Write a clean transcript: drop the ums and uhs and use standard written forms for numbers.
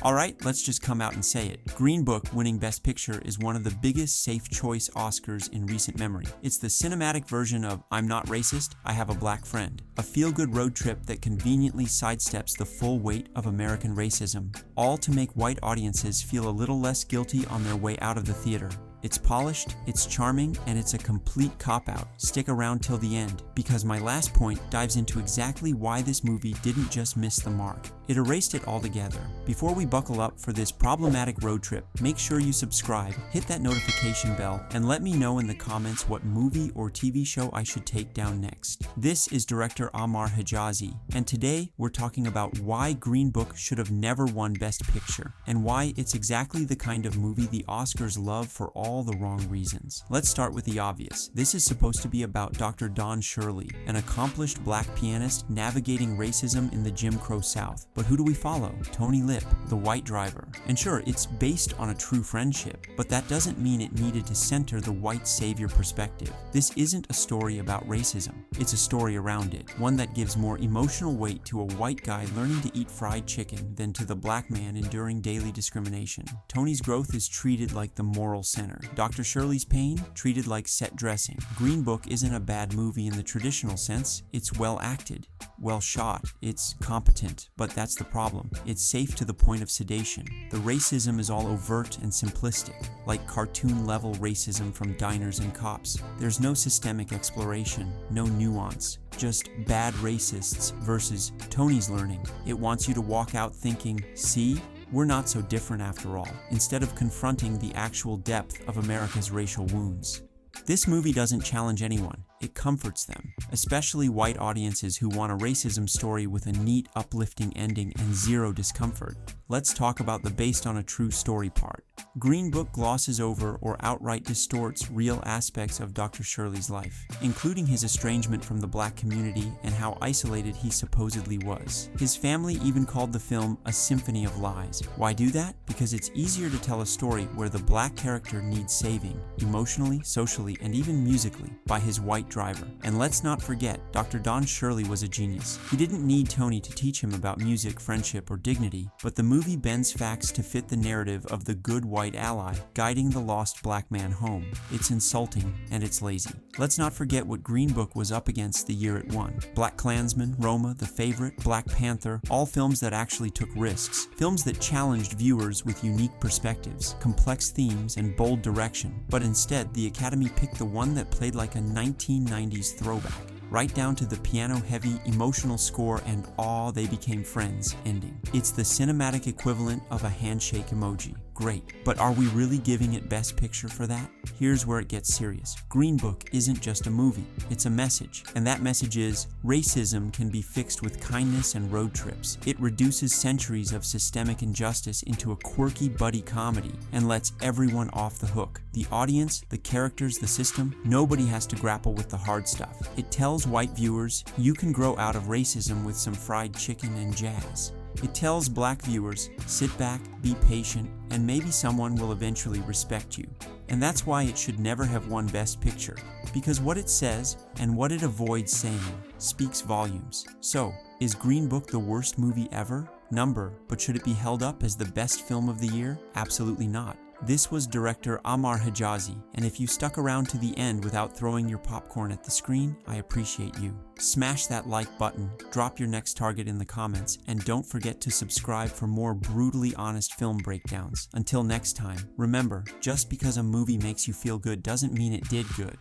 Alright, let's just come out and say it. Green Book winning Best Picture is one of the biggest safe choice Oscars in recent memory. It's the cinematic version of I'm Not Racist, I Have a Black Friend. A feel-good road trip that conveniently sidesteps the full weight of American racism, all to make white audiences feel a little less guilty on their way out of the theater. It's polished, it's charming, and it's a complete cop-out. Stick around till the end, because my last point dives into exactly why this movie didn't just miss the mark. It erased it altogether. Before we buckle up for this problematic road trip, make sure you subscribe, hit that notification bell, and let me know in the comments what movie or TV show I should take down next. This is director Ammar Hejazi, and today we're talking about why Green Book should have never won Best Picture, and why it's exactly the kind of movie the Oscars love for all the wrong reasons. Let's start with the obvious. This is supposed to be about Dr. Don Shirley, an accomplished black pianist navigating racism in the Jim Crow South. But who do we follow? Tony Lip, the white driver. And sure, it's based on a true friendship, but that doesn't mean it needed to center the white savior perspective. This isn't a story about racism. It's a story around it, one that gives more emotional weight to a white guy learning to eat fried chicken than to the black man enduring daily discrimination. Tony's growth is treated like the moral center. Dr. Shirley's pain, treated like set dressing. Green Book isn't a bad movie in the traditional sense. It's well acted, well shot, it's competent, but that's the problem. It's safe to the point of sedation. The racism is all overt and simplistic, like cartoon-level racism from Diners and Cops. There's no systemic exploration, no nuance. Just bad racists versus Tony's learning. It wants you to walk out thinking, see? We're not so different after all, instead of confronting the actual depth of America's racial wounds. This movie doesn't challenge anyone. It comforts them, especially white audiences who want a racism story with a neat, uplifting ending and zero discomfort. Let's talk about the based on a true story part. Green Book glosses over or outright distorts real aspects of Dr. Shirley's life, including his estrangement from the black community and how isolated he supposedly was. His family even called the film a symphony of lies. Why do that? Because it's easier to tell a story where the black character needs saving, emotionally, socially, and even musically, by his white driver. And let's not forget, Dr. Don Shirley was a genius. He didn't need Tony to teach him about music, friendship, or dignity, but the movie bends facts to fit the narrative of the good white ally guiding the lost black man home. It's insulting and it's lazy. Let's not forget what Green Book was up against the year it won. BlacKkKlansman, Roma, The Favorite, Black Panther, all films that actually took risks. Films that challenged viewers with unique perspectives, complex themes, and bold direction. But instead, the Academy picked the one that played like a 1990s throwback. Right down to the piano-heavy, emotional score and "Aw, they became friends" ending. It's the cinematic equivalent of a handshake emoji. Great, but are we really giving it Best Picture for that? Here's where it gets serious. Green Book isn't just a movie, it's a message. And that message is, racism can be fixed with kindness and road trips. It reduces centuries of systemic injustice into a quirky buddy comedy and lets everyone off the hook. The audience, the characters, the system, nobody has to grapple with the hard stuff. It tells white viewers, you can grow out of racism with some fried chicken and jazz. It tells black viewers, sit back, be patient, and maybe someone will eventually respect you. And that's why it should never have won Best Picture, because what it says, and what it avoids saying, speaks volumes. So, is Green Book the worst movie ever? Number, but should it be held up as the best film of the year? Absolutely not. This was director Ammar Hejazi, and if you stuck around to the end without throwing your popcorn at the screen, I appreciate you. Smash that like button, drop your next target in the comments, and don't forget to subscribe for more brutally honest film breakdowns. Until next time, remember, just because a movie makes you feel good doesn't mean it did good.